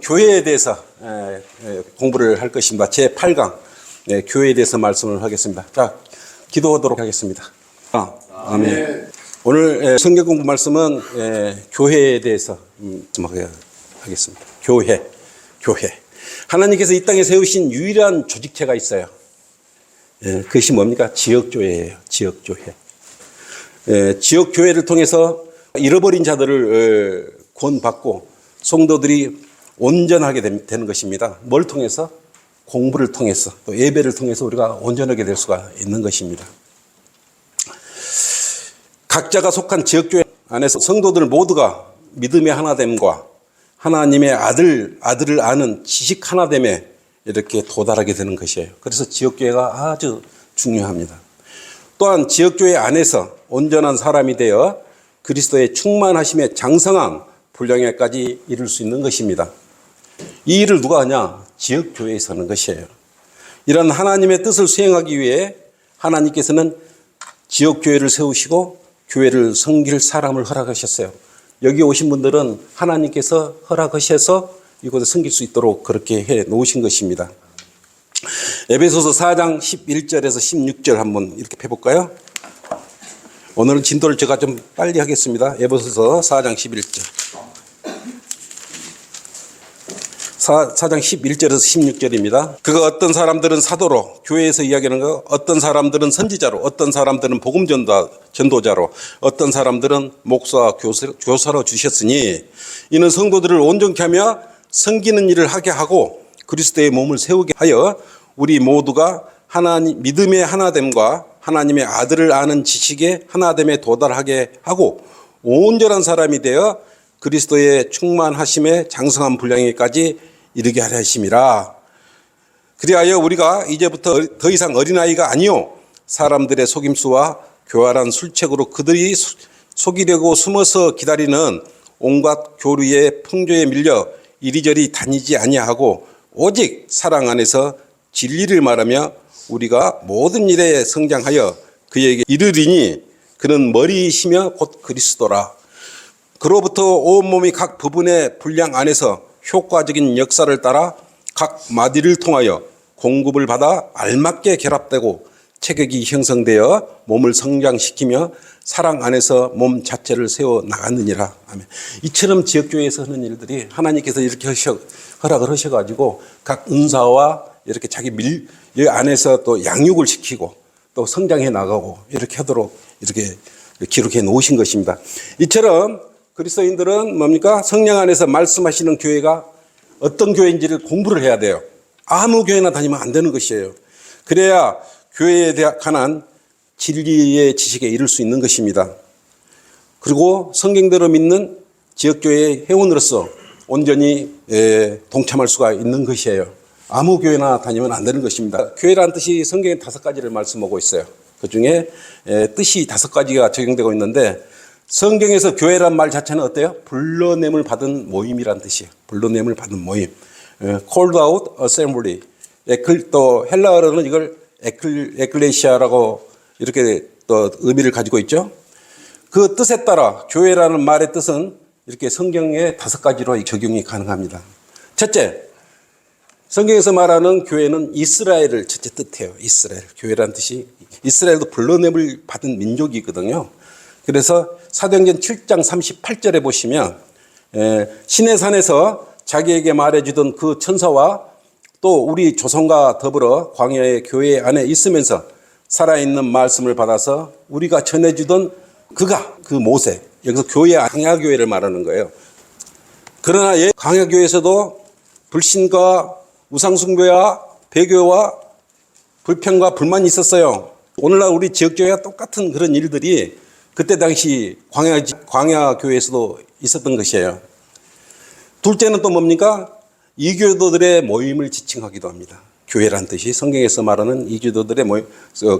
교회에 대해서 공부를 할 것입니다. 제8강 교회에 대해서 말씀을 하겠습니다. 자, 기도하도록 하겠습니다. 아멘. 오늘 성경 공부 말씀은 교회에 대해서 하겠습니다. 교회. 하나님께서 이 땅에 세우신 유일한 조직체가 있어요. 그것이 뭡니까? 지역교회예요. 지역교회. 지역교회를 통해서 잃어버린 자들을 구원받고 성도들이 온전하게 되는 것입니다. 뭘 통해서? 공부를 통해서, 또 예배를 통해서 우리가 온전하게 될 수가 있는 것입니다. 각자가 속한 지역교회 안에서 성도들 모두가 믿음의 하나됨과 하나님의 아들을 아는 지식 하나됨에 이렇게 도달하게 되는 것이에요. 그래서 지역교회가 아주 중요합니다. 또한 지역교회 안에서 온전한 사람이 되어 그리스도의 충만하심에 장성한 분량에까지 이룰 수 있는 것입니다. 이 일을 누가 하냐? 지역교회에서 하는 것이에요. 이런 하나님의 뜻을 수행하기 위해 하나님께서는 지역교회를 세우시고 교회를 섬길 사람을 허락하셨어요. 여기 오신 분들은 하나님께서 허락하셔서 이곳에 섬길 수 있도록 그렇게 해 놓으신 것입니다. 에베소서 4장 11절에서 16절 한번 이렇게 펴볼까요? 오늘은 진도를 제가 좀 빨리 하겠습니다. 에베소서 4장 11절. 4장 11절에서 16절입니다. 그가 어떤 사람들은 사도로, 교회에서 이야기하는 거, 어떤 사람들은 선지자로, 어떤 사람들은 복음 전도자로, 어떤 사람들은 목사와 교사로 주셨으니 이는 성도들을 온전케 하며 섬기는 일을 하게 하고 그리스도의 몸을 세우게 하여 우리 모두가 믿음의 하나됨과 하나님의 아들을 아는 지식의 하나됨에 도달하게 하고 온전한 사람이 되어 그리스도의 충만하심에 장성한 분량에까지 이르게 하려 하심이라. 그리하여 우리가 이제부터 더 이상 어린아이가 아니요 사람들의 속임수와 교활한 술책으로 그들이 속이려고 숨어서 기다리는 온갖 교류의 풍조에 밀려 이리저리 다니지 아니하고 오직 사랑 안에서 진리를 말하며 우리가 모든 일에 성장하여 그에게 이르리니 그는 머리이시며 곧 그리스도라. 그로부터 온몸이 각 부분의 분량 안에서 효과적인 역사를 따라 각 마디를 통하여 공급을 받아 알맞게 결합되고 체격이 형성되어 몸을 성장시키며 사랑 안에서 몸 자체를 세워 나가느니라. 아멘. 이처럼 지역교회에서 하는 일들이 하나님께서 이렇게 허락을 하셔가지고 각 은사와 이렇게 자기 안에서 또 양육을 시키고 또 성장해 나가고 이렇게 하도록 이렇게 기록해 놓으신 것입니다. 이처럼 그리스도인들은 뭡니까? 성령 안에서 말씀하시는 교회가 어떤 교회인지를 공부를 해야 돼요. 아무 교회나 다니면 안 되는 것이에요. 그래야 교회에 관한 진리의 지식에 이를 수 있는 것입니다. 그리고 성경대로 믿는 지역교회의 회원으로서 온전히 동참할 수가 있는 것이에요. 아무 교회나 다니면 안 되는 것입니다. 교회란 뜻이 성경에 5가지를 말씀하고 있어요. 그 중에 뜻이 5가지가 적용되고 있는데 성경에서 교회란 말 자체는 어때요? 불러냄을 받은 모임이란 뜻이에요. 불러냄을 받은 모임. Called out assembly. 또 헬라어로는 이걸 에클레시아라고 이렇게 또 의미를 가지고 있죠. 그 뜻에 따라 교회라는 말의 뜻은 이렇게 성경에 5가지로 적용이 가능합니다. 첫째, 성경에서 말하는 교회는 이스라엘을 첫째 뜻해요. 이스라엘. 교회라는 뜻이 이스라엘도 불러냄을 받은 민족이거든요. 그래서 사도행전 7장 38절에 보시면 시내산에서 자기에게 말해주던 그 천사와 또 우리 조상과 더불어 광야의 교회 안에 있으면서 살아있는 말씀을 받아서 우리가 전해주던 그 모세, 여기서 교회 광야교회를 말하는 거예요. 그러나 광야교회에서도 불신과 우상숭배와 배교와 불평과 불만이 있었어요. 오늘날 우리 지역교회와 똑같은 그런 일들이 그때 당시 광야교회에서도 있었던 것이에요. 둘째는 또 뭡니까? 이교도들의 모임을 지칭하기도 합니다. 교회란 뜻이 성경에서 말하는 이교도들의 모임,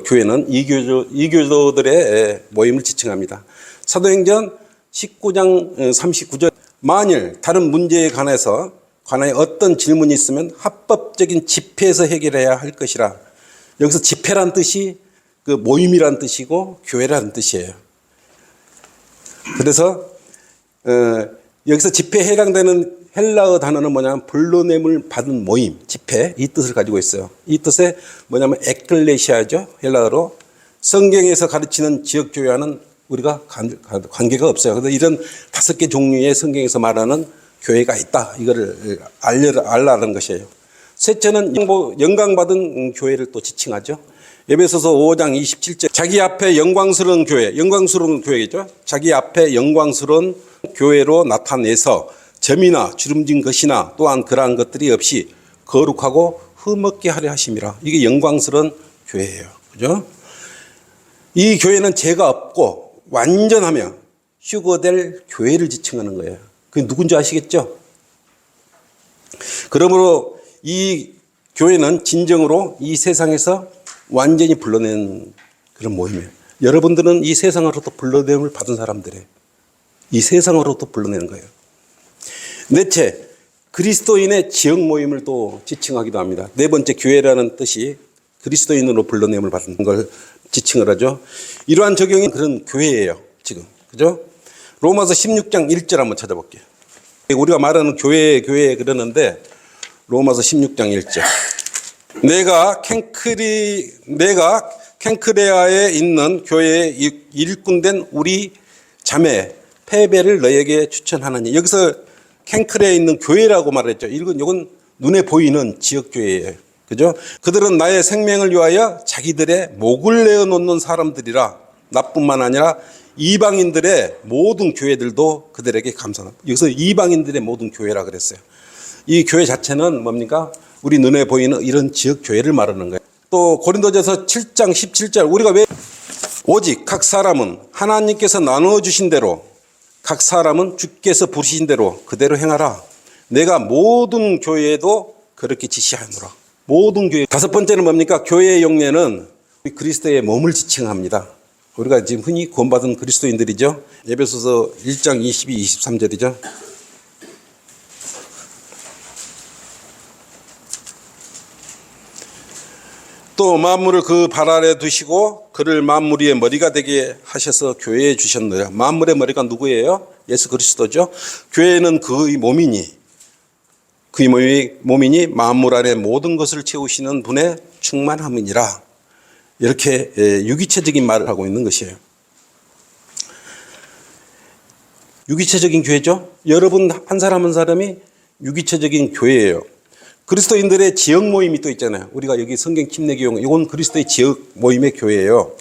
교회는 이교도들의 모임을 지칭합니다. 사도행전 19장 39절 만일 다른 문제에 관하여 어떤 질문이 있으면 합법적인 집회에서 해결해야 할 것이라. 여기서 집회란 뜻이 그 모임이란 뜻이고 교회라는 뜻이에요. 그래서 여기서 집회에 해당되는 헬라어 단어는 뭐냐면 불러냄을 받은 모임, 집회, 이 뜻을 가지고 있어요. 이 뜻에 뭐냐면 에클레시아죠. 헬라어로. 성경에서 가르치는 지역교회와는 우리가 관계가 없어요. 그래서 이런 5개 종류의 성경에서 말하는 교회가 있다. 이거를 알라는 것이에요. 셋째는 영광받은 교회를 또 지칭하죠. 에베소서 5장 27절 자기 앞에 영광스러운 교회, 영광스러운 교회겠죠. 자기 앞에 영광스러운 교회로 나타내서 점이나 주름진 것이나 또한 그러한 것들이 없이 거룩하고 흠없게 하려 하심이라. 이게 영광스러운 교회예요. 그죠? 이 교회는 죄가 없고 완전하며 휴거될 교회를 지칭하는 거예요. 그게 누군지 아시겠죠? 그러므로 이 교회는 진정으로 이 세상에서 완전히 불러낸 그런 모임이에요. 여러분들은 이 세상으로부터 불러냄을 받은 사람들이에요. 이 세상으로부터 불러내는 거예요. 넷째, 그리스도인의 지역 모임을 또 지칭하기도 합니다. 네 번째, 교회라는 뜻이 그리스도인으로 불러냄을 받은 걸 지칭을 하죠. 이러한 적용이 그런 교회예요. 지금. 그죠? 로마서 16장 1절 한번 찾아볼게요. 우리가 말하는 교회 그러는데 로마서 16장 1절. 내가 ken크레아에 있는 교회에 일꾼된 우리 자매 페베를 너에게 추천하느니. 여기서 ken크레아에 있는 교회라고 말했죠. 이건 눈에 보이는 지역교회예요. 그죠? 그들은 나의 생명을 위하여 자기들의 목을 내어놓는 사람들이라. 나뿐만 아니라 이방인들의 모든 교회들도 그들에게 감사합니다. 여기서 이방인들의 모든 교회라 그랬어요. 이 교회 자체는 뭡니까? 우리 눈에 보이는 이런 지역 교회를 말하는 거예요. 또 고린도전서 7장 17절 우리가 왜 오직 각 사람은 하나님께서 나누어 주신 대로 각 사람은 주께서 부르신 대로 그대로 행하라. 내가 모든 교회에도 그렇게 지시하노라. 모든 교회. 다섯 번째는 뭡니까? 교회의 용례는 그리스도의 몸을 지칭합니다. 우리가 지금 흔히 구원받은 그리스도인들이죠. 에베소서 1장 22, 23절이죠. 또 만물을 그 발 아래 두시고 그를 만물 위의 머리가 되게 하셔서 교회에 주셨노라. 만물의 머리가 누구예요? 예수 그리스도죠. 교회는 그의 몸이니 만물 아래 모든 것을 채우시는 분의 충만함이니라. 이렇게 유기체적인 말을 하고 있는 것이에요. 유기체적인 교회죠. 여러분 한 사람 한 사람이 유기체적인 교회예요. 그리스도인들의 지역 모임이 또 있잖아요. 우리가 여기 성경 침례교회, 이건 그리스도의 지역 모임의 교회예요.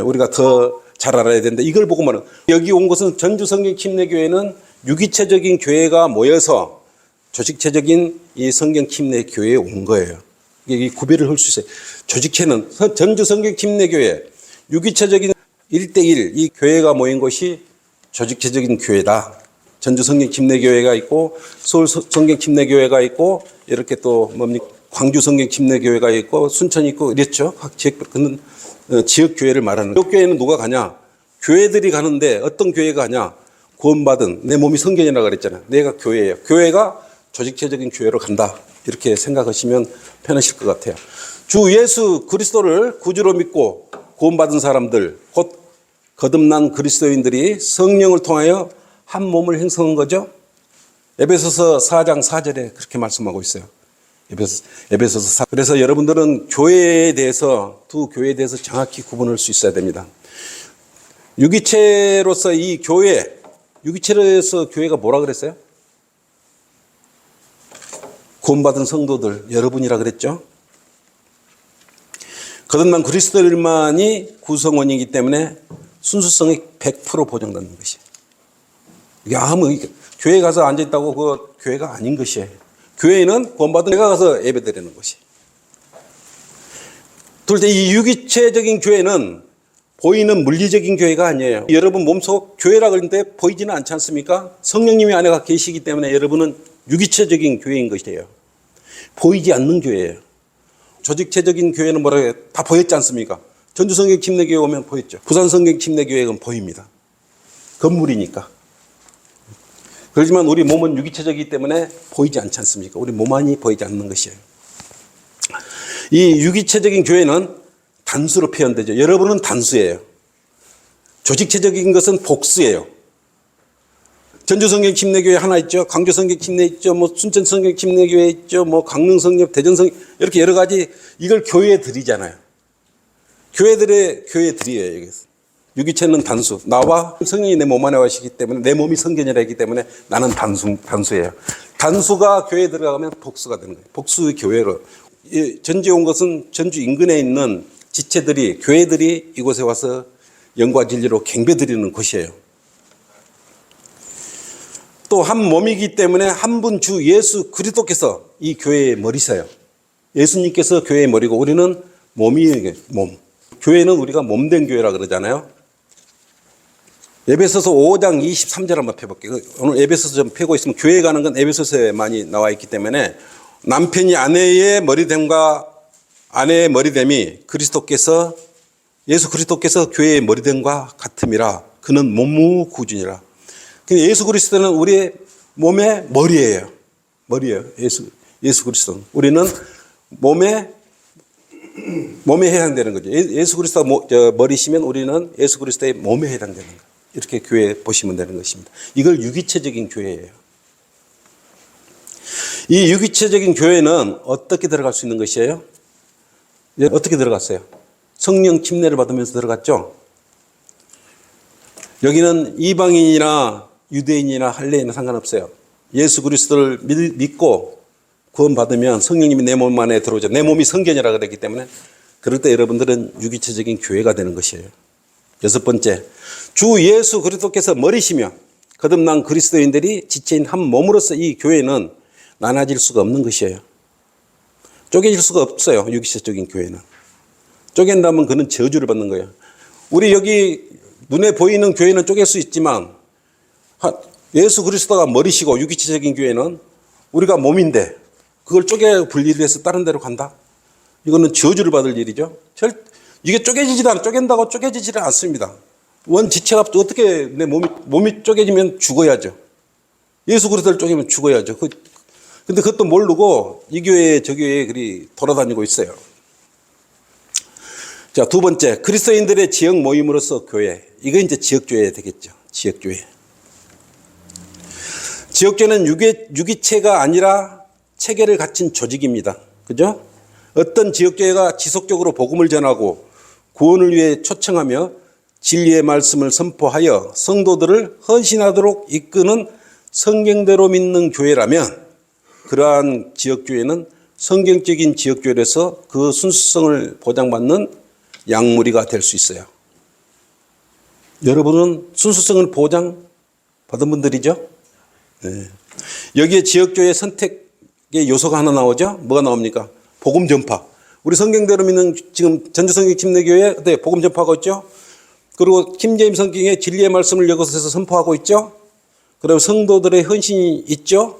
우리가 더 잘 알아야 되는데 이걸 보고 말은 여기 온 것은 전주 성경 침례교회는 유기체적인 교회가 모여서 조직체적인 이 성경 침례교회에 온 거예요. 이게 구별을 할 수 있어요. 조직체는 전주 성경 침례교회, 유기체적인 1대1 이 교회가 모인 것이 조직체적인 교회다. 전주 성경 침례교회가 있고 서울 성경 침례교회가 있고 이렇게 또 뭡니까? 광주 성경 침례교회가 있고 순천이 있고 이랬죠. 각 지역별은 지역 교회를 말하는 거예요. 교회는 누가 가냐? 교회들이 가는데 어떤 교회가 가냐? 구원받은 내 몸이 성전이라고 그랬잖아요. 내가 교회예요. 교회가 조직체적인 교회로 간다. 이렇게 생각하시면 편하실 것 같아요. 주 예수 그리스도를 구주로 믿고 구원받은 사람들, 곧 거듭난 그리스도인들이 성령을 통하여 한 몸을 형성한 거죠. 에베소서 4장 4절에 그렇게 말씀하고 있어요. 에베소서 4. 그래서 여러분들은 교회에 대해서 두 교회에 대해서 정확히 구분할 수 있어야 됩니다. 유기체로서 이 교회, 유기체로서 교회가 뭐라 그랬어요? 구원받은 성도들 여러분이라 그랬죠. 거듭난 그리스도인만이 구성원이기 때문에 순수성이 100% 보장받는 것이에요. 이게 교회 가서 앉아있다고 그 교회가 아닌 것이에요. 교회는 구원받은 내가 가서 예배드리는 것이. 둘째, 이 유기체적인 교회는 보이는 물리적인 교회가 아니에요. 여러분 몸속 교회라 그러는데 보이지는 않지 않습니까? 성령님이 안에 계시기 때문에 여러분은 유기체적인 교회인 것이에요. 보이지 않는 교회예요. 조직체적인 교회는 뭐라고 해요? 다 보였지 않습니까? 전주 성경 침례교회 오면 보였죠. 부산 성경 침례교회는 보입니다. 건물이니까. 그렇지만 우리 몸은 유기체적이기 때문에 보이지 않지 않습니까? 우리 몸만이 보이지 않는 것이에요. 이 유기체적인 교회는 단수로 표현되죠. 여러분은 단수예요. 조직체적인 것은 복수예요. 전주성경 침례교회 하나 있죠. 강조성경 침례 있죠. 뭐 순천성경 침례교회 있죠. 뭐 강릉성경, 대전성경 이렇게 여러 가지 이걸 교회에 드리잖아요. 교회들이에요. 여기서. 유기체는 단수. 나와 성령이 내 몸 안에 와시기 때문에 내 몸이 성전이라 했기 때문에 나는 단수예요. 단수가 교회에 들어가면 복수가 되는 거예요. 복수의 교회로. 전주에 온 것은 전주 인근에 있는 지체들이, 교회들이 이곳에 와서 영과 진리로 경배드리는 곳이에요. 또 한 몸이기 때문에 한 분 주 예수 그리스도께서 이 교회의 머리세요. 예수님께서 교회의 머리고 우리는 몸이에요. 몸. 교회는 우리가 몸된 교회라 그러잖아요. 에베소서 5장 23절 한번 펴볼게요. 오늘 에베소서 좀 펴고 있으면 교회 가는 건 에베소서에 많이 나와 있기 때문에 남편이 아내의 머리됨과 아내의 머리됨이 그리스도께서 예수 그리스도께서 교회의 머리됨과 같음이라. 그는 몸무구준이라. 예수 그리스도는 우리의 몸의 머리예요. 머리예요. 예수 그리스도는. 우리는 몸에 해당되는 거죠. 예수 그리스도가 머리시면 우리는 예수 그리스도의 몸에 해당되는 거예요. 이렇게 교회 보시면 되는 것입니다. 이걸 유기체적인 교회예요. 이 유기체적인 교회는 어떻게 들어갈 수 있는 것이에요? 어떻게 들어갔어요? 성령 침례를 받으면서 들어갔죠? 여기는 이방인이나 유대인이나 할례인이나 상관없어요. 예수 그리스도를 믿고 구원받으면 성령님이 내 몸 안에 들어오죠. 내 몸이 성전이라 그랬기 때문에 그럴 때 여러분들은 유기체적인 교회가 되는 것이에요. 여섯 번째, 주 예수 그리스도께서 머리시며 거듭난 그리스도인들이 지체인 한 몸으로서 이 교회는 나눠질 수가 없는 것이에요. 쪼개질 수가 없어요. 유기체적인 교회는. 쪼갠다면 그는 저주를 받는 거예요. 우리 여기 눈에 보이는 교회는 쪼갤 수 있지만 예수 그리스도가 머리시고 유기체적인 교회는 우리가 몸인데 그걸 쪼개 분리를 해서 다른 데로 간다? 이거는 저주를 받을 일이죠. 이게 쪼갠다고 쪼개지지를 않습니다. 원 지체가 어떻게 내 몸이 쪼개지면 죽어야죠. 예수 그리스도를 쪼개면 죽어야죠. 근데 그것도 모르고 이 교회에 저 교회에 그리 돌아다니고 있어요. 자, 두 번째, 그리스도인들의 지역 모임으로서 교회. 이거 이제 지역교회 되겠죠. 지역교회. 지역교회는 유기체가 아니라 체계를 갖춘 조직입니다. 그죠? 어떤 지역교회가 지속적으로 복음을 전하고 구원을 위해 초청하며 진리의 말씀을 선포하여 성도들을 헌신하도록 이끄는 성경대로 믿는 교회라면 그러한 지역교회는 성경적인 지역교회에서 그 순수성을 보장받는 양무리가 될 수 있어요. 여러분은 순수성을 보장받은 분들이죠? 네. 여기에 지역교회 선택의 요소가 하나 나오죠? 뭐가 나옵니까? 복음 전파. 우리 성경대로 믿는 지금 전주성경 침례교회 복음 전파하고 있죠? 그리고 킴제임 성경에 진리의 말씀을 이곳에서 선포하고 있죠? 그리고 성도들의 헌신이 있죠?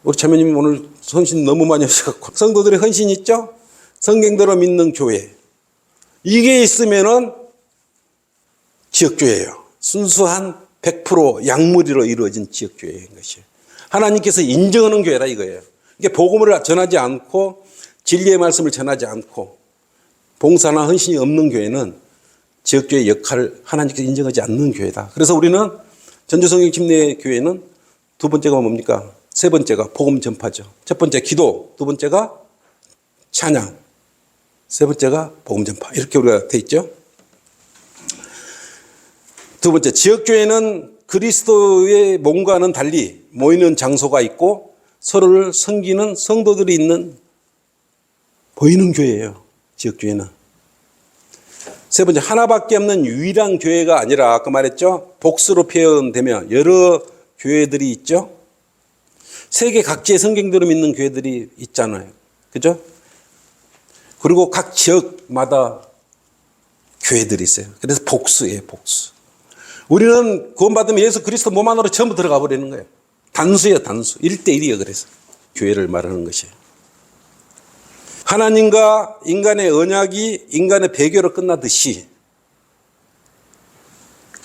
우리 자매님 오늘 헌신 너무 많이 하셔서 성도들의 헌신이 있죠? 성경대로 믿는 교회. 이게 있으면은 지역교회예요. 순수한 100% 양무리로 이루어진 지역교회인 것이에요. 하나님께서 인정하는 교회라 이거예요. 이게 복음을 전하지 않고 진리의 말씀을 전하지 않고 봉사나 헌신이 없는 교회는 지역교회의 역할을 하나님께서 인정하지 않는 교회다. 그래서 우리는 전주성경 침례교회는 두 번째가 뭡니까? 세 번째가 복음 전파죠. 첫 번째 기도, 두 번째가 찬양, 세 번째가 복음 전파. 이렇게 우리가 돼 있죠. 두 번째, 지역교회는 그리스도의 몸과는 달리 모이는 장소가 있고 서로를 섬기는 성도들이 있는 보이는 교회예요. 지역교회는. 세 번째, 하나밖에 없는 유일한 교회가 아니라 아까 말했죠. 복수로 표현되면 여러 교회들이 있죠. 세계 각지의 성경대로 믿는 교회들이 있잖아요. 그죠? 그리고 각 지역마다 교회들이 있어요. 그래서 복수예요, 복수. 우리는 구원받으면 예수 그리스도 몸 안으로 전부 들어가 버리는 거예요. 단수예요, 단수. 1대1이에요, 그래서. 교회를 말하는 것이에요. 하나님과 인간의 언약이 인간의 배교로 끝나듯이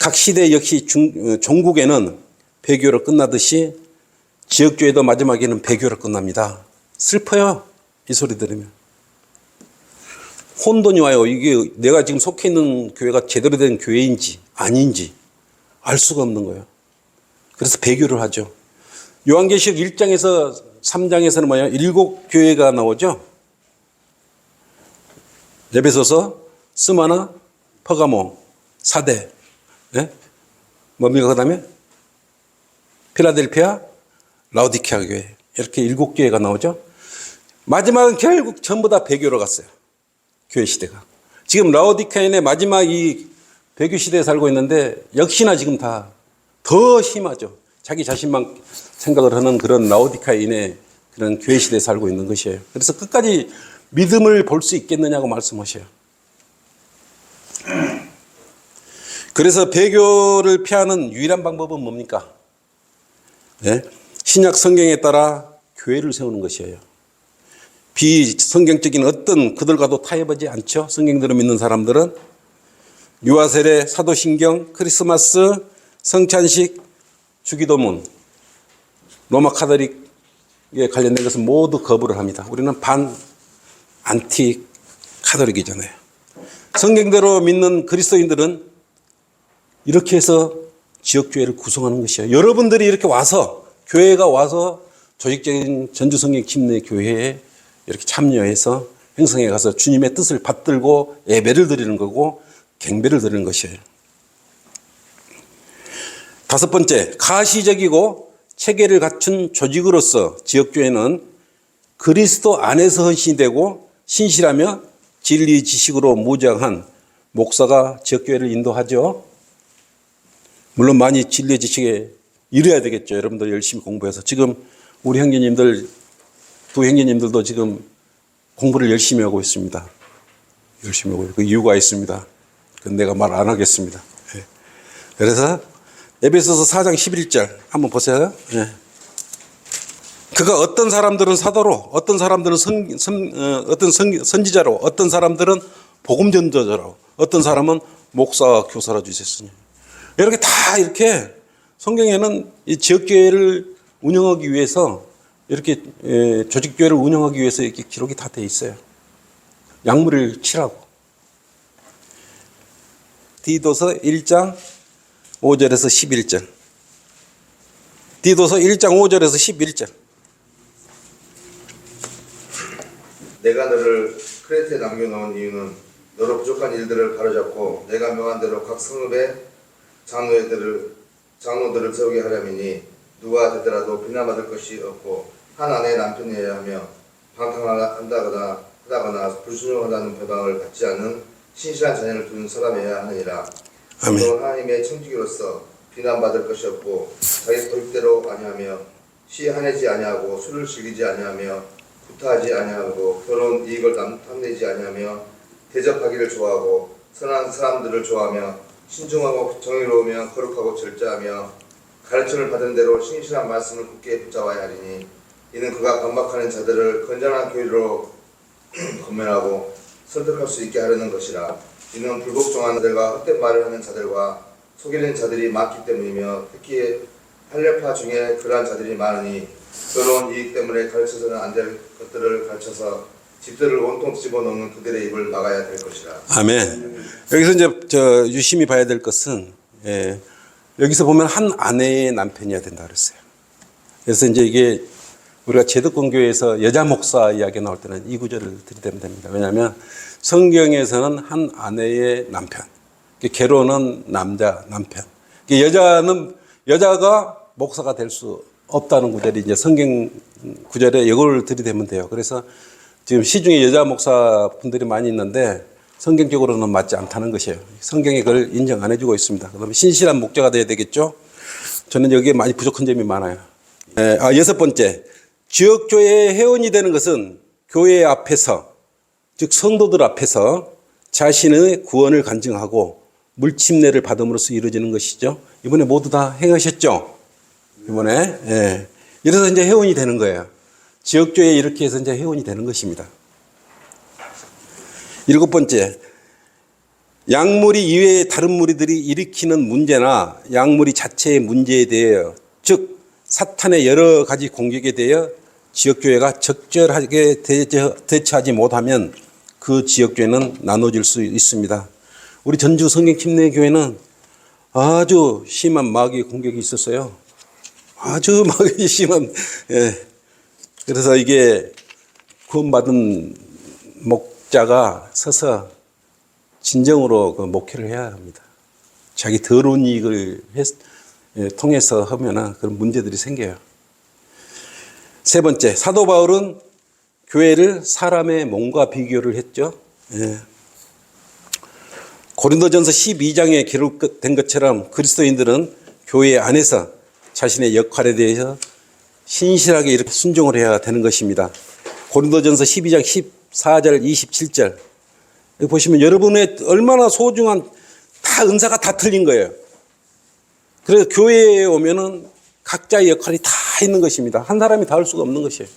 각 시대 역시 종국에는 배교로 끝나듯이 지역교회도 마지막에는 배교로 끝납니다. 슬퍼요, 이 소리 들으면. 혼돈이 와요. 이게 내가 지금 속해 있는 교회가 제대로 된 교회인지 아닌지 알 수가 없는 거예요. 그래서 배교를 하죠. 요한계시록 1장에서 3장에서는 뭐예요? 7교회가 나오죠. 에베소서, 스마나, 퍼가모, 사대, 네? 뭡니까? 그 다음에 필라델피아, 라오디케아 교회, 이렇게 7교회가 나오죠. 마지막은 결국 전부 다 배교로 갔어요. 교회 시대가. 지금 라오디케아인의 마지막 이 배교 시대에 살고 있는데 역시나 지금 다 더 심하죠. 자기 자신만 생각을 하는 그런 라오디케아인의 그런 교회 시대에 살고 있는 것이에요. 그래서 끝까지 믿음을 볼 수 있겠느냐고 말씀하셔요. 그래서 배교를 피하는 유일한 방법은 뭡니까? 네? 신약 성경에 따라 교회를 세우는 것이에요. 비성경적인 어떤 그들과도 타협하지 않죠. 성경대로 믿는 사람들은 유아세례, 사도신경, 크리스마스, 성찬식, 주기도문, 로마 카톨릭에 관련된 것은 모두 거부를 합니다. 우리는 안티 카톨릭이잖아요. 성경대로 믿는 그리스도인들은 이렇게 해서 지역교회를 구성하는 것이에요. 여러분들이 이렇게 와서 교회가 와서 조직적인 전주성경 침례 교회에 이렇게 참여해서 행성에 가서 주님의 뜻을 받들고 예배를 드리는 거고 경배를 드리는 것이에요. 5번째, 가시적이고 체계를 갖춘 조직으로서 지역교회는 그리스도 안에서 헌신이 되고 신실하며 진리 지식으로 무장한 목사가 지역교회를 인도하죠. 물론 많이 진리 지식에 이뤄야 되겠죠. 여러분들 열심히 공부해서. 지금 우리 형제님들, 두 형제님들도 지금 공부를 열심히 하고 있습니다. 열심히 하고 있고 그 이유가 있습니다. 그건 내가 말 안 하겠습니다. 그래서 에베소서 4장 11절 한번 보세요. 그가 어떤 사람들은 사도로, 어떤 사람들은 선지자로, 어떤 사람들은 복음 전도자로, 어떤 사람은 목사와 교사로 주셨으니. 이렇게 다 이렇게 성경에는 이 지역교회를 운영하기 위해서 이렇게 조직교회를 운영하기 위해서 이렇게 기록이 다 돼 있어요. 약물을 치라고. 디도서 1장 5절에서 11절. 디도서 1장 5절에서 11절. 내가 너를 크레테에 남겨놓은 이유는 너로 부족한 일들을 바로잡고 내가 명한 대로 각 성읍에 장로들을 세우게 하려니니 누가 되더라도 비난받을 것이 없고 한 아내의 남편이어야 하며 방탕하다거나 불순종하다는 배방을 받지 않는 신실한 자녀를 두는 사람이어야 하느니라. 또 하나님의 청지기로서 비난받을 것이 없고 자기 고집대로 아니하며 시한하지 아니하고 술을 즐기지 아니하며 구타하지 아니하고 결혼 이익을 탐내지 아니하며 대접하기를 좋아하고 선한 사람들을 좋아하며 신중하고 정의로우며 거룩하고 절제하며 가르침을 받은 대로 신실한 말씀을 굳게 붙잡아야 하리니 이는 그가 반박하는 자들을 건전한 교리로 권면하고 설득할 수 있게 하려는 것이라. 이는 불복종하는 자들과 헛된 말을 하는 자들과 속이는 자들이 많기 때문이며 특히 할례파 중에 그러한 자들이 많으니 더러운 이익 때문에 가르쳐서는 안 될 것들을 가르쳐서 집들을 온통 집어넣는 그들의 입을 막아야 될 것이라. 아멘. 여기서 이제 유심히 봐야 될 것은 여기서 보면 한 아내의 남편이어야 된다 그랬어요. 그래서 이제 이게 우리가 제도권 교회에서 여자 목사 이야기 나올 때는 이 구절을 들이대면 됩니다. 왜냐하면 성경에서는 한 아내의 남편, 결혼은 남편. 여자가 목사가 될 수 없다는 구절이 이제 성경 구절에 이걸 들이대면 돼요. 그래서 지금 시중에 여자 목사 분들이 많이 있는데 성경적으로는 맞지 않다는 것이에요. 성경이 그걸 인정 안 해주고 있습니다. 그다음에 신실한 목자가 돼야 되겠죠. 저는 여기에 많이 부족한 점이 많아요. 6번째, 지역교회의 회원이 되는 것은 교회 앞에서, 즉 성도들 앞에서 자신의 구원을 간증하고 물침례를 받음으로써 이루어지는 것이죠. 이번에 모두 다 행하셨죠? 이번에. 이래서 이제 회원이 되는 거예요. 지역교회에 이렇게 해서 이제 회원이 되는 것입니다. 7번째, 약물이 이외의 다른 무리들이 일으키는 문제나 약물이 자체의 문제에 대하여, 즉 사탄의 여러 가지 공격에 대하여 지역교회가 적절하게 대처하지 못하면 그 지역교회는 나눠질 수 있습니다. 우리 전주 성경침례교회는 아주 심한 마귀의 공격이 있었어요. 아주 막 심한, 예. 그래서 이게 구원받은 목자가 서서 진정으로 그 목회를 해야 합니다. 자기 더러운 이익을 통해서 하면은 그런 문제들이 생겨요. 세 번째, 사도 바울은 교회를 사람의 몸과 비교를 했죠. 예. 고린도전서 12장에 기록된 것처럼 그리스도인들은 교회 안에서 자신의 역할에 대해서 신실하게 이렇게 순종을 해야 되는 것입니다. 고린도전서 12장 14절 27절 여기 보시면 여러분의 얼마나 소중한 다 은사가 다 틀린 거예요. 그래서 교회에 오면은 각자의 역할이 다 있는 것입니다. 한 사람이 다 할 수가 없는 것이에요.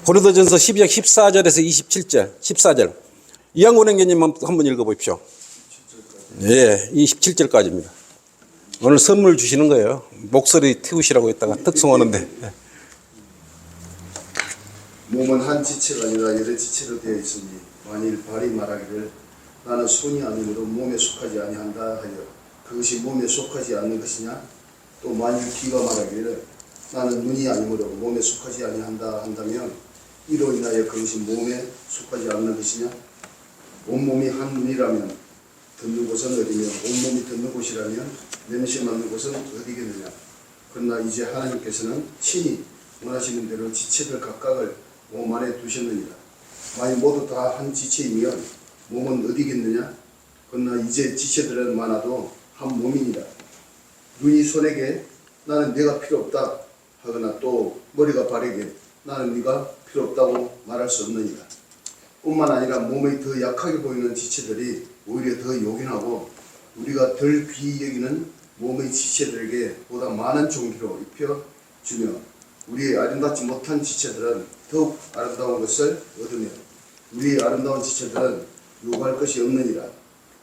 고린도전서 12장 14절에서 27절 14절 이양곤 행교님 한번 읽어보십시오. 예, 27절까지입니다. 오늘 선물 주시는 거예요. 목소리 틔우시라고 했다가 특송하는데. 몸은 한 지체가 아니라 여러 지체로 되어 있으니 만일 발이 말하기를 나는 손이 아니므로 몸에 속하지 아니한다 하여 그것이 몸에 속하지 않는 것이냐? 또 만일 귀가 말하기를 나는 눈이 아니므로 몸에 속하지 아니한다 한다면 이로 인하여 그것이 몸에 속하지 않는 것이냐? 온몸이 한 눈이라면 듣는 곳은 어디며 온몸이 듣는 곳이라면 냄새 맡는 곳은 어디겠느냐? 그러나 이제 하나님께서는 친히 원하시는 대로 지체들 각각을 몸 안에 두셨느니라. 만일 모두 다 한 지체이면 몸은 어디겠느냐? 그러나 이제 지체들은 많아도 한 몸이니라. 눈이 손에게 나는 네가 필요 없다 하거나 또 머리가 발에게 나는 네가 필요 없다고 말할 수 없느니라. 뿐만 아니라 몸의 더 약하게 보이는 지체들이 오히려 더 요긴하고 우리가 덜 귀히 여기는 몸의 지체들에게 보다 많은 종기로 입혀주며 우리의 아름답지 못한 지체들은 더욱 아름다운 것을 얻으며 우리의 아름다운 지체들은 요구할 것이 없느니라.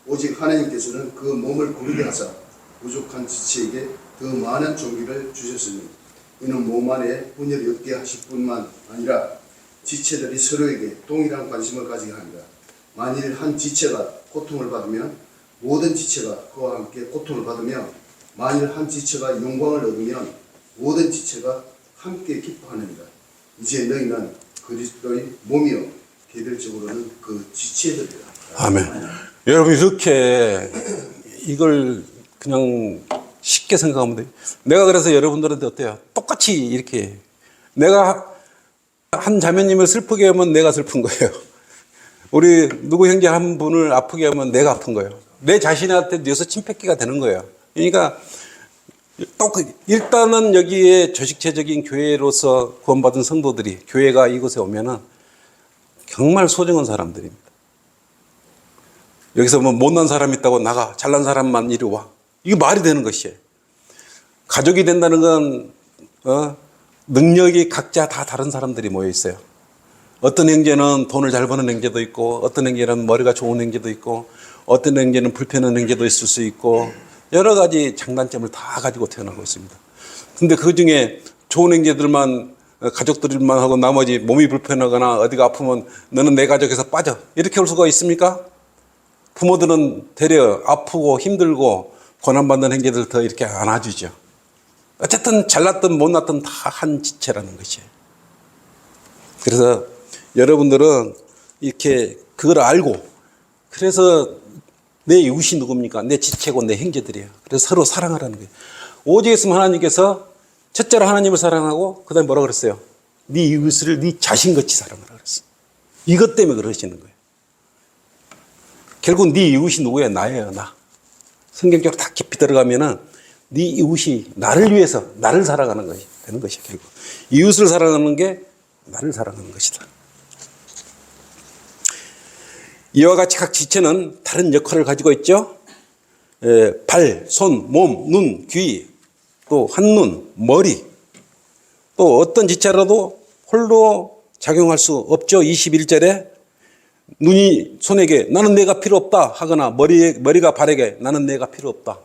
오직 하나님께서는 그 몸을 고르게 하사 부족한 지체에게 더 많은 종기를 주셨으니 이는 몸 안에 분열이 없게 하실 뿐만 아니라 지체들이 서로에게 동일한 관심을 가지게 합니다. 만일 한 지체가 고통을 받으면 모든 지체가 그와 함께 고통을 받으며 만일 한 지체가 영광을 얻으면 모든 지체가 함께 기뻐하느니라. 이제 너희는 그리스도의 몸이요 개별적으로는 그 지체들이라. 아멘. 여러분 이렇게 이걸 그냥 쉽게 생각하면 돼요. 내가 그래서 여러분들한테 어때요? 똑같이 이렇게 내가 한 자매님을 슬프게 하면 내가 슬픈 거예요. 우리 누구 형제 한 분을 아프게 하면 내가 아픈 거예요. 내 자신한테 뉘어서 침뱉기가 되는 거예요. 그러니까 일단은 여기에 조직체적인 교회로서 구원받은 성도들이 교회가 이곳에 오면은 정말 소중한 사람들입니다. 여기서 뭐 못난 사람 있다고 나가 잘난 사람만 이리 와. 이게 말이 되는 것이에요. 가족이 된다는 건 능력이 각자 다 다른 사람들이 모여 있어요. 어떤 형제는 돈을 잘 버는 형제도 있고 어떤 형제는 머리가 좋은 형제도 있고 어떤 형제는 불편한 형제도 있을 수 있고 여러 가지 장단점을 다 가지고 태어나고 있습니다. 근데 그 중에 좋은 형제들만 가족들만 하고 나머지 몸이 불편하거나 어디가 아프면 너는 내 가족에서 빠져 이렇게 올 수가 있습니까? 부모들은 되려 아프고 힘들고 고난받는 형제들 더 이렇게 안아주죠. 어쨌든 잘났든 못났든 다 한 지체라는 것이에요. 그래서 여러분들은 이렇게 그걸 알고 그래서 내 이웃이 누굽니까? 내 지체고 내 형제들이에요. 그래서 서로 사랑하라는 거예요. 오직 있으면 하나님께서 첫째로 하나님을 사랑하고 그 다음에 뭐라 그랬어요? 네 이웃을 네 자신같이 사랑하라 그랬어요. 이것 때문에 그러시는 거예요. 결국 네 이웃이 누구야? 나예요. 나. 성경적으로 다 깊이 들어가면은 네 이웃이 나를 위해서 나를 사랑하는 것이 되는 것이야. 결국 이웃을 사랑하는 게 나를 사랑하는 것이다. 이와 같이 각 지체는 다른 역할을 가지고 있죠. 발, 손, 몸, 눈, 귀, 또 한눈, 머리. 또 어떤 지체라도 홀로 작용할 수 없죠. 21절에 눈이 손에게 나는 내가 필요 없다 하거나 머리가 발에게 나는 내가 필요 없다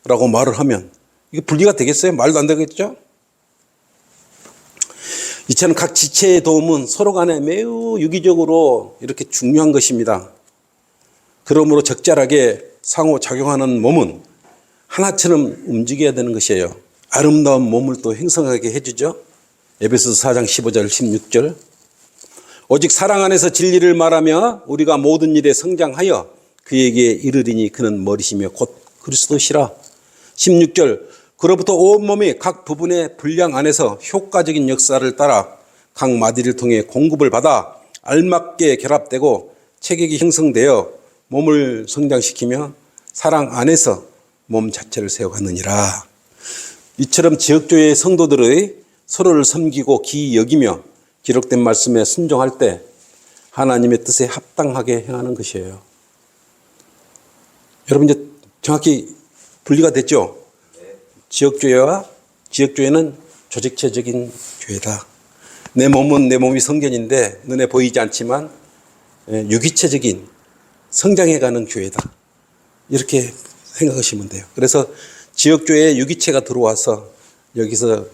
라고 말을 하면 이게 분리가 되겠어요? 말도 안 되겠죠? 이처럼 각 지체의 도움은 서로 간에 매우 유기적으로 이렇게 중요한 것입니다. 그러므로 적절하게 상호작용하는 몸은 하나처럼 움직여야 되는 것이에요. 아름다운 몸을 또 행성하게 해주죠. 에베소서 4장 15절 16절. 오직 사랑 안에서 진리를 말하며 우리가 모든 일에 성장하여 그에게 이르리니 그는 머리시며 곧 그리스도시라. 16절. 그로부터 온몸이 각 부분의 분량 안에서 효과적인 역사를 따라 각 마디를 통해 공급을 받아 알맞게 결합되고 체격이 형성되어 몸을 성장시키며 사랑 안에서 몸 자체를 세워가느니라. 이처럼 지역교회의 성도들의 서로를 섬기고 기이 여기며 기록된 말씀에 순종할 때 하나님의 뜻에 합당하게 행하는 것이에요. 여러분 이제 정확히 분리가 됐죠? 지역교회는 조직체적인 교회다. 내 몸은 내 몸이 성전인데 눈에 보이지 않지만 유기체적인 성장해가는 교회다. 이렇게 생각하시면 돼요. 그래서 지역교회에 유기체가 들어와서 여기서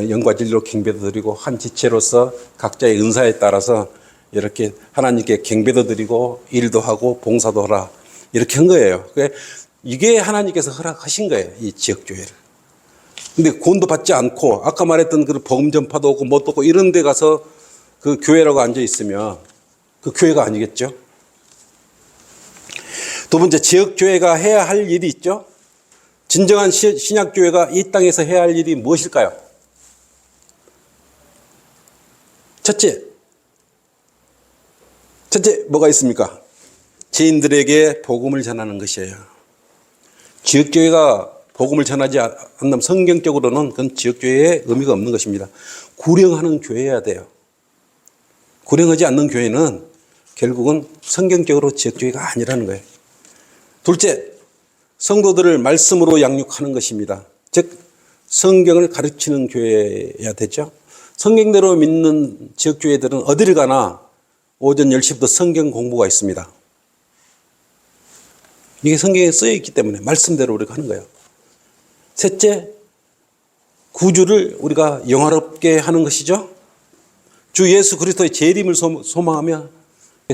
영과 진리로 경배도 드리고 한 지체로서 각자의 은사에 따라서 이렇게 하나님께 경배도 드리고 일도 하고 봉사도 하라. 이렇게 한 거예요. 이게 하나님께서 허락하신 거예요. 이 지역교회를. 근데 구원도 받지 않고 아까 말했던 그 복음 전파도 오고 뭣도 오고 이런 데 가서 그 교회라고 앉아 있으면 그 교회가 아니겠죠. 두 번째, 지역교회가 해야 할 일이 있죠. 진정한 신약교회가 이 땅에서 해야 할 일이 무엇일까요? 첫째 뭐가 있습니까? 죄인들에게 복음을 전하는 것이에요. 지역교회가 복음을 전하지 않는 성경적으로는 그건 지역교회에 의미가 없는 것입니다. 구령하는 교회여야 돼요. 구령하지 않는 교회는 결국은 성경적으로 지역교회가 아니라는 거예요. 둘째, 성도들을 말씀으로 양육하는 것입니다. 즉 성경을 가르치는 교회여야 되죠. 성경대로 믿는 지역교회들은 어디를 가나 오전 10시부터 성경 공부가 있습니다. 이게 성경에 쓰여 있기 때문에 말씀대로 우리가 하는 거예요. 셋째, 구주를 우리가 영화롭게 하는 것이죠. 주 예수 그리스도의 재림을 소망하며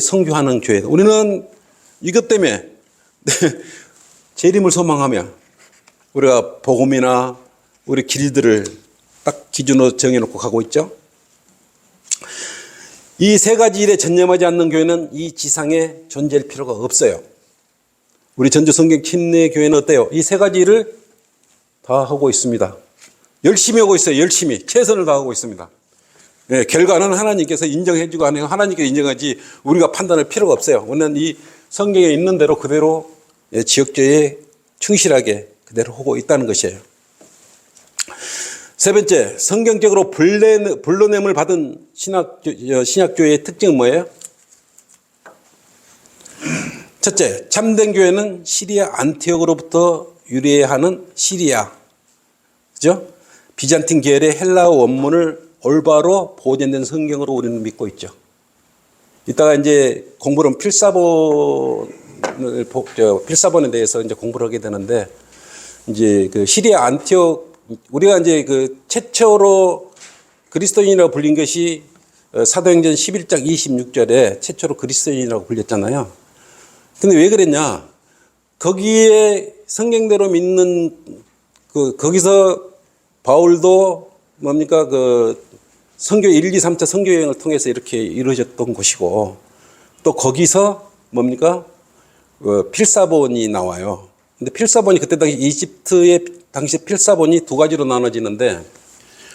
선교하는 교회. 우리는 이것 때문에 재림을 소망하며 우리가 복음이나 우리 길들을 딱 기준으로 정해놓고 가고 있죠. 이 세 가지 일에 전념하지 않는 교회는 이 지상에 존재할 필요가 없어요. 우리 전주 성경 침례 교회는 어때요? 이 세 가지 일을 다 하고 있습니다. 열심히 하고 있어요. 열심히 최선을 다하고 있습니다. 네, 결과는 하나님께서 인정해주고 하네요. 하나님께서 인정하지 우리가 판단할 필요가 없어요. 우리는 이 성경에 있는 대로 그대로 지역교회에 충실하게 그대로 하고 있다는 것이에요. 세 번째, 성경적으로 불러냄을 받은 신약교회의 특징은 뭐예요? 첫째, 참된 교회는 시리아 안티옥으로부터 유래하는 시리아, 그죠? 비잔틴 계열의 헬라어 원문을 올바로 보존된 성경으로 우리는 믿고 있죠. 이따가 이제 공부는 필사본에 대해서 이제 공부를 하게 되는데, 이제 그 시리아 안티옥, 우리가 이제 그 최초로 그리스도인이라고 불린 것이 사도행전 11장 26절에 최초로 그리스도인이라고 불렸잖아요. 근데 왜 그랬냐? 거기에 성경대로 믿는 거기서 바울도 뭡니까 선교 1, 2, 3차 선교 여행을 통해서 이렇게 이루어졌던 곳이고, 또 거기서 뭡니까 필사본이 나와요. 근데 필사본이 그때 당시 이집트의 당시 필사본이 두 가지로 나눠지는데,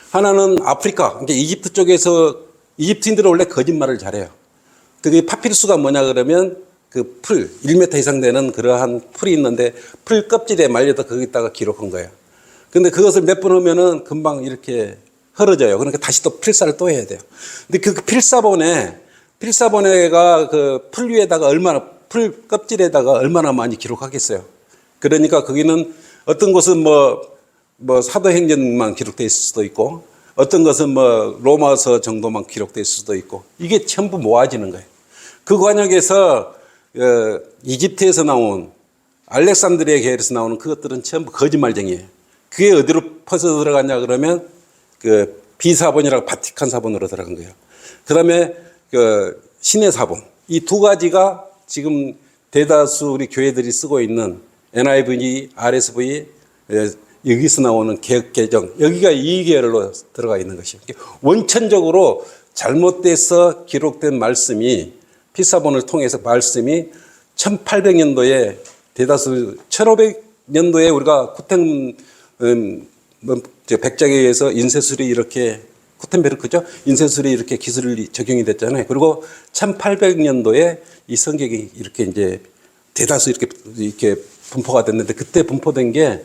하나는 아프리카, 그러니까 이집트 쪽에서 이집트인들은 원래 거짓말을 잘해요. 그게 파피루스가 뭐냐 그러면 그 풀 1m 이상 되는 그러한 풀이 있는데 풀 껍질에 말려서 거기다가 기록한 거예요. 근데 그것을 몇 번 하면은 금방 이렇게 헐어져요. 그러니까 다시 또 필사를 또 해야 돼요. 근데 그 필사본에가 그 풀 위에다가 풀 껍질에다가 얼마나 많이 기록하겠어요. 그러니까 거기는 어떤 곳은 뭐 사도행전만 기록되어 있을 수도 있고, 어떤 것은 뭐 로마서 정도만 기록되어 있을 수도 있고, 이게 전부 모아지는 거예요. 그 관역에서 이집트에서 나온 알렉산드리아 계열에서 나오는 그것들은 전부 거짓말쟁이에요. 그게 어디로 퍼져 들어갔냐 그러면 그 비사본이라고 바티칸 사본으로 들어간 거예요. 그다음에 그 신의 사본, 이 두 가지가 지금 대다수 우리 교회들이 쓰고 있는 NIV, RSV, 여기서 나오는 개혁 개정, 여기가 이 계열로 들어가 있는 것이에요. 원천적으로 잘못돼서 기록된 말씀이 피사본을 통해서 말씀이 1800년도에 대다수 1500년도에 우리가 백작에 의해서 인쇄술이 이렇게 구텐베르크죠. 인쇄술이 이렇게 기술이 적용이 됐잖아요. 그리고 1800년도에 이 성경이 이렇게 이제 대다수 이렇게 분포가 됐는데 그때 분포된 게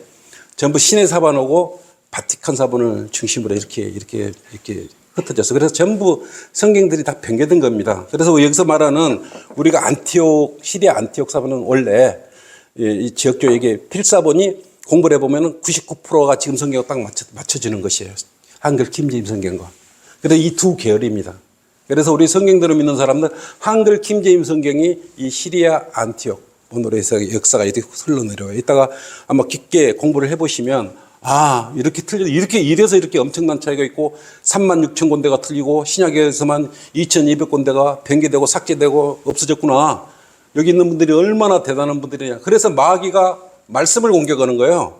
전부 신의 사본하고 바티칸 사본을 중심으로 이렇게 흩어졌어. 그래서 전부 성경들이 다 변개된 겁니다. 그래서 여기서 말하는 우리가 시리아 안티옥 사본은 원래 이 지역교회에게 필사본이 공부를 해보면 99%가 지금 성경과 딱 맞춰지는 것이에요. 한글 킴제임 성경과. 그래서 이 두 계열입니다. 그래서 우리 성경들을 믿는 사람들 한글 킴제임 성경이 이 시리아 안티옥 본으로 해서 역사가 이렇게 흘러내려와요. 이따가 아마 깊게 공부를 해보시면 이렇게 이래서 이렇게 엄청난 차이가 있고 36,000군데가 틀리고 신약에서만 2,200군데가 변개되고 삭제되고 없어졌구나. 여기 있는 분들이 얼마나 대단한 분들이냐. 그래서 마귀가 말씀을 공격하는 거예요.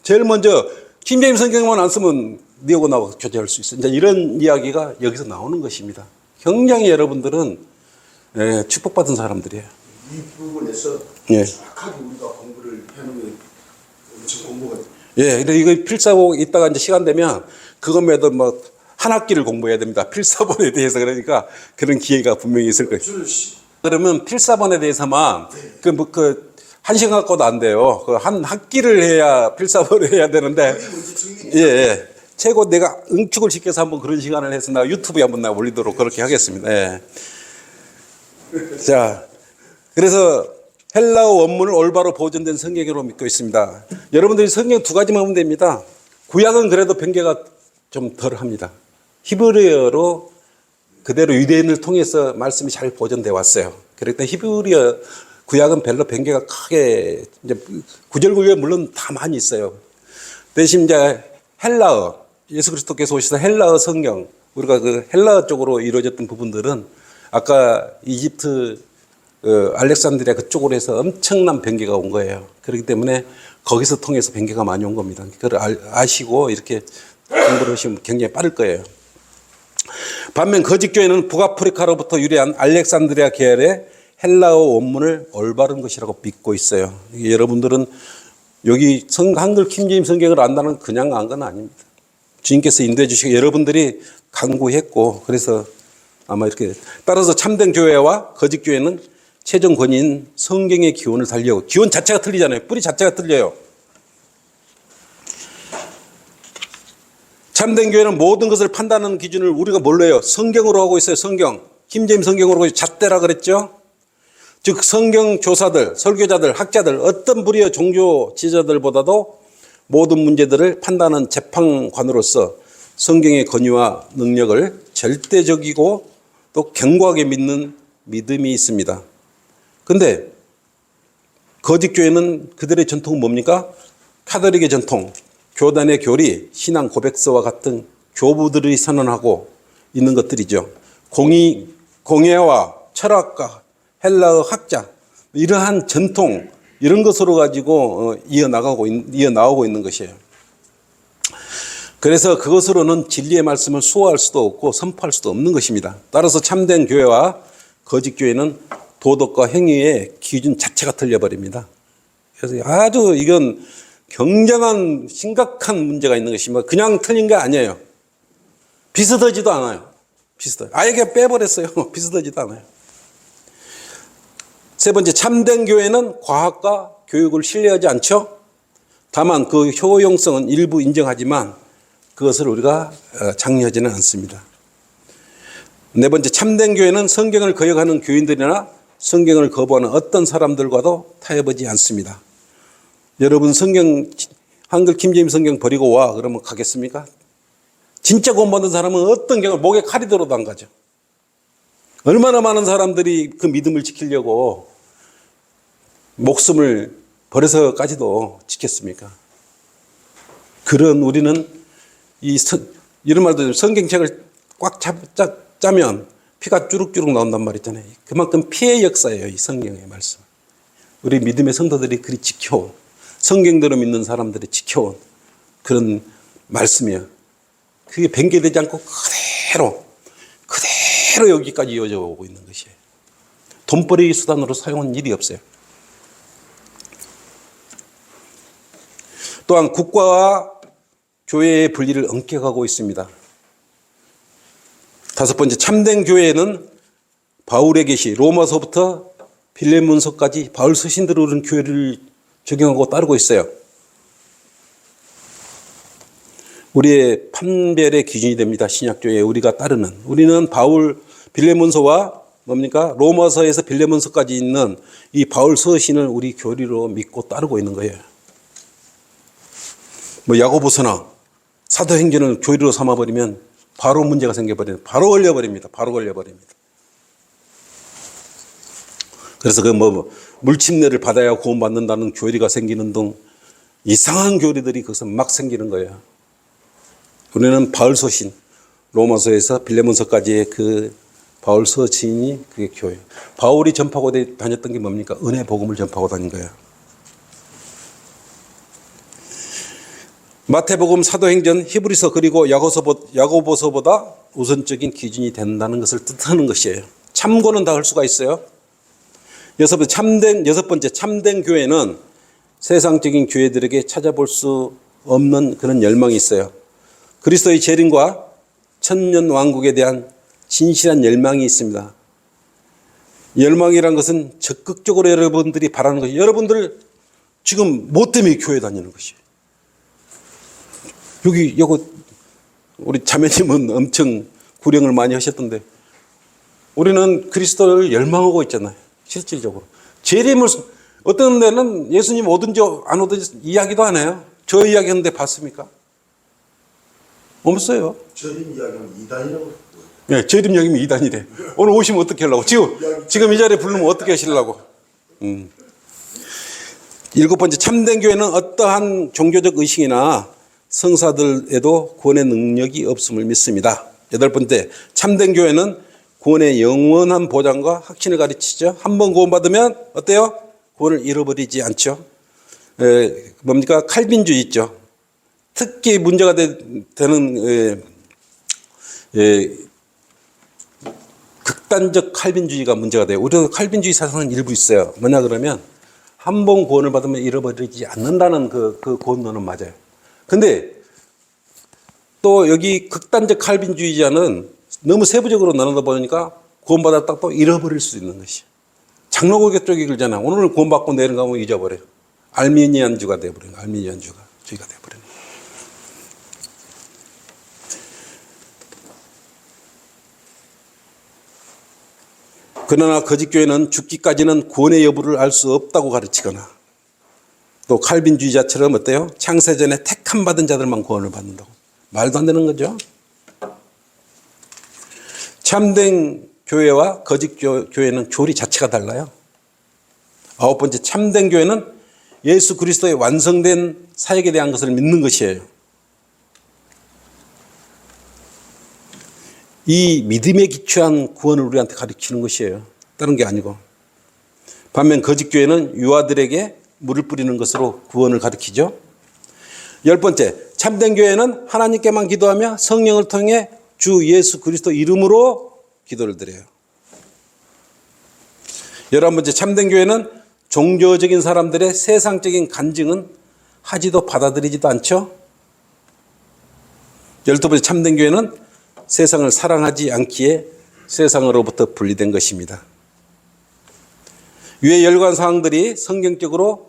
제일 먼저 킹제임 성경만 안 쓰면 니하고 나하고 교제할 수 있어. 이제 이런 이야기가 여기서 나오는 것입니다. 굉장히 여러분들은 축복받은 사람들이에요. 이 부분에서 예. 정확하게 우리가 공부를 해놓으면 엄청 공부가 돼요. 예, 근데 이거 필사본 이따가 이제 시간 되면 그것마다 뭐 한 학기를 공부해야 됩니다. 필사본에 대해서. 그러니까 그런 기회가 분명히 있을 거예요. 그러면 필사본에 대해서만 한 시간 갖고도 안 돼요. 한 학기를 해야 필사본을 해야 되는데 예. 최고 내가 응축을 시켜서 한번 그런 시간을 해서 나 유튜브에 한번 올리도록 그렇게 하겠습니다. 예. 자, 그래서 헬라어 원문을 올바로 보존된 성경으로 믿고 있습니다. 여러분들이 성경 두 가지만 보면 됩니다. 구약은 그래도 변개가 좀 덜 합니다. 히브리어로 그대로 유대인을 통해서 말씀이 잘 보존되어 왔어요. 그랬더니 히브리어 구약은 별로 변개가 크게 이제 구절구절 물론 다 많이 있어요. 대신 이제 헬라어 예수 그리스도께서 오셔서 헬라어 성경 우리가 그 헬라어 쪽으로 이루어졌던 부분들은 아까 이집트 알렉산드리아 그쪽으로 해서 엄청난 변개가 온 거예요. 그렇기 때문에 거기서 통해서 변개가 많이 온 겁니다. 그걸 아시고 이렇게 공부를 하시면 굉장히 빠를 거예요. 반면 거짓교회는 북아프리카로부터 유래한 알렉산드리아 계열의 헬라어 원문을 올바른 것이라고 믿고 있어요. 여러분들은 여기 한글 킹제임 성경을 안다는 그냥 안 건 아닙니다. 주님께서 인도해 주시고 여러분들이 강구했고 그래서 아마 이렇게 따라서 참된 교회와 거짓 교회는 최종 권위인 성경의 기원을 달리하고 기원 자체가 틀리잖아요. 뿌리 자체가 틀려요. 참된 교회는 모든 것을 판단하는 기준을 우리가 뭘로 해요? 성경으로 하고 있어요. 성경. 킹제임 성경으로 잣대라 그랬죠. 즉 성경 교사들, 설교자들, 학자들 어떤 부류의 종교 지도자들보다도 모든 문제들을 판단하는 재판관으로서 성경의 권위와 능력을 절대적이고 또 견고하게 믿는 믿음이 있습니다. 그런데 거짓 교회는 그들의 전통은 뭡니까? 카톨릭의 전통, 교단의 교리, 신앙 고백서와 같은 교부들이 선언하고 있는 것들이죠. 공예와 철학가, 헬라어 학자 이러한 전통 이런 것으로 가지고 이어나오고 있는 것이에요. 그래서 그것으로는 진리의 말씀을 수호할 수도 없고 선포할 수도 없는 것입니다. 따라서 참된 교회와 거짓 교회는 도덕과 행위의 기준 자체가 틀려버립니다. 그래서 아주 이건 굉장한 심각한 문제가 있는 것입니다. 그냥 틀린 게 아니에요. 비슷하지도 않아요. 아예 그냥 빼버렸어요. 비슷하지도 않아요. 세 번째, 참된 교회는 과학과 교육을 신뢰하지 않죠. 다만 그 효용성은 일부 인정하지만 그것을 우리가 장려하지는 않습니다. 네 번째, 참된 교회는 성경을 거역하는 교인들이나 성경을 거부하는 어떤 사람들과도 타협하지 않습니다. 여러분 한글 킹제임 성경 버리고 와 그러면 가겠습니까? 진짜 구원받은 사람은 어떤 경우 목에 칼이 들어도 안 가죠. 얼마나 많은 사람들이 그 믿음을 지키려고 목숨을 버려서까지도 지켰습니까? 그런 우리는 이런 말도 성경책을 꽉 짜면 피가 쭈룩쭈룩 나온단 말 있잖아요. 그만큼 피해 역사예요. 이 성경의 말씀. 우리 믿음의 성도들이 그리 지켜온, 성경대로 믿는 사람들이 지켜온 그런 말씀이에요. 그게 변개되지 않고 그대로 여기까지 이어져 오고 있는 것이에요. 돈벌이 수단으로 사용한 일이 없어요. 또한 국가와 교회의 분리를 엄격하고 있습니다. 다섯 번째, 참된 교회는 바울의 계시, 로마서부터 빌레몬서까지 바울 서신대로 오른 교회를 적용하고 따르고 있어요. 우리의 판별의 기준이 됩니다. 신약교회에 우리가 따르는. 우리는 바울 빌레몬서와 뭡니까? 로마서에서 빌레몬서까지 있는 이 바울 서신을 우리 교리로 믿고 따르고 있는 거예요. 뭐 야고보서나 사도행전을 교리로 삼아버리면 바로 문제가 생겨버려요. 바로 걸려버립니다. 그래서 그 물침례를 받아야 구원받는다는 교리가 생기는 등 이상한 교리들이 거기서 막 생기는 거예요. 우리는 바울 서신, 로마서에서 빌레몬서까지의 그 바울 서신이 그게 교회. 바울이 전파하고 다녔던 게 뭡니까? 은혜 복음을 전파하고 다닌 거예요. 마태복음, 사도행전, 히브리서 그리고 야고보서보다 우선적인 기준이 된다는 것을 뜻하는 것이에요. 참고는 다 할 수가 있어요. 여섯 번째 참된 교회는 세상적인 교회들에게 찾아볼 수 없는 그런 열망이 있어요. 그리스도의 재림과 천년 왕국에 대한 진실한 열망이 있습니다. 열망이란 것은 적극적으로 여러분들이 바라는 것이, 여러분들 지금 뭐 때문에 교회 다니는 것이에요? 여기 우리 자매님은 엄청 구령을 많이 하셨던데 우리는 그리스도를 열망하고 있잖아요. 실질적으로. 재림을 어떤 데는 예수님 오든지 안 오든지 이야기도 안 해요. 저 이야기하는데 봤습니까? 없어요. 재림 이야기하면 이단이라고. 네, 재림 이야기면 이단이래. 오늘 오시면 어떻게 하려고? 지금 이 자리에 부르면 어떻게 하시려고? 일곱 번째, 참된 교회는 어떠한 종교적 의식이나 성사들에도 구원의 능력이 없음을 믿습니다. 여덟 번째, 참된 교회는 구원의 영원한 보장과 확신을 가르치죠. 한번 구원받으면 어때요? 구원을 잃어버리지 않죠. 뭡니까? 칼빈주의 있죠. 특히 문제가 되는 극단적 칼빈주의가 문제가 돼요. 우리도 칼빈주의 사상은 일부 있어요. 뭐냐 그러면 한 번 구원을 받으면 잃어버리지 않는다는 그 구원론은 맞아요. 근데 또 여기 극단적 칼빈주의자는 너무 세부적으로 나누다 보니까 구원받았다가 또 잃어버릴 수 있는 것이. 장로교계 쪽이 그러잖아요. 오늘 구원받고 내일 가면 잊어버려요. 알미니안주가 돼버려요. 알미니안주의가 돼버려요. 그러나 거짓교회는 죽기까지는 구원의 여부를 알 수 없다고 가르치거나 또 칼빈주의자처럼 어때요? 창세전에 택함 받은 자들만 구원을 받는다고. 말도 안 되는 거죠. 참된 교회와 거짓 교회는 교리 자체가 달라요. 아홉 번째, 참된 교회는 예수 그리스도의 완성된 사역에 대한 것을 믿는 것이에요. 이 믿음에 기초한 구원을 우리한테 가르치는 것이에요. 다른 게 아니고. 반면 거짓 교회는 유아들에게 물을 뿌리는 것으로 구원을 가르치죠. 열 번째, 참된 교회는 하나님께만 기도하며 성령을 통해 주 예수 그리스도 이름으로 기도를 드려요. 11번째, 참된 교회는 종교적인 사람들의 세상적인 간증은 하지도 받아들이지도 않죠. 12번째, 참된 교회는 세상을 사랑하지 않기에 세상으로부터 분리된 것입니다. 위의 열관 사항들이 성경적으로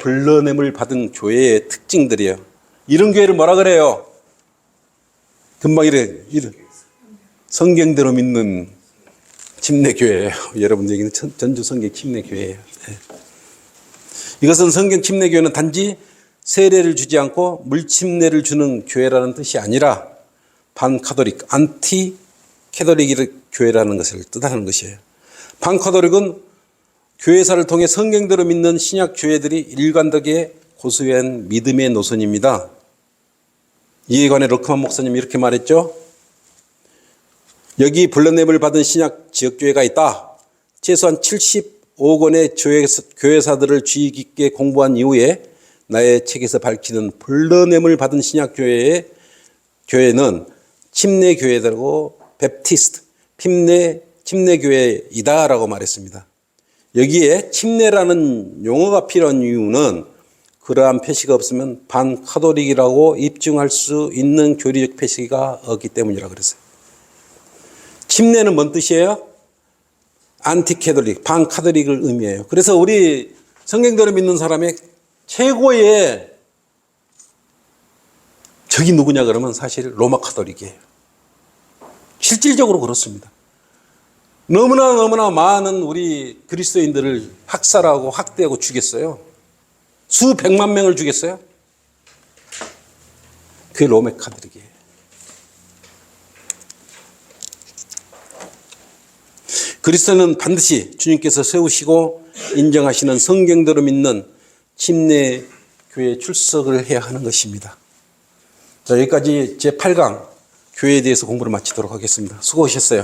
불러냄을 받은 교회의 특징들이에요. 이런 교회를 뭐라 그래요? 금방 이래 성경대로 믿는 침례교회예요. 여러분 얘기는 전주 성경 침례교회예요. 네. 이것은 성경 침례교회는 단지 세례를 주지 않고 물침례를 주는 교회라는 뜻이 아니라 반카톨릭, 안티 캐톨릭 교회라는 것을 뜻하는 것이에요. 반카톨릭은 교회사를 통해 성경대로 믿는 신약 교회들이 일관되게 고수한 믿음의 노선입니다. 이에 관해 르크만 목사님이 이렇게 말했죠. 여기 불러냄을 받은 신약 지역교회가 있다. 최소한 70 15권의 교회사들을 주의 깊게 공부한 이후에 나의 책에서 밝히는 불러냄을 받은 신약교회의 교회는 침례교회라고 베프티스트, 침례교회이다라고 말했습니다. 여기에 침례라는 용어가 필요한 이유는 그러한 표시가 없으면 반카톨릭이라고 입증할 수 있는 교리적 표시가 없기 때문이라고 그랬어요. 침례는 뭔 뜻이에요? 안티캐톨릭, 반카톨릭을 의미해요. 그래서 우리 성경대로 믿는 사람의 최고의 적이 누구냐 그러면 사실 로마 카톨릭이에요. 실질적으로 그렇습니다. 너무나 많은 우리 그리스도인들을 학살하고 학대하고 죽였어요. 수백만 명을 죽였어요. 그게 로마 카톨릭이에요. 그리스도는 반드시 주님께서 세우시고 인정하시는 성경대로 믿는 침례교회 출석을 해야 하는 것입니다. 자, 여기까지 제8강 교회에 대해서 공부를 마치도록 하겠습니다. 수고하셨어요.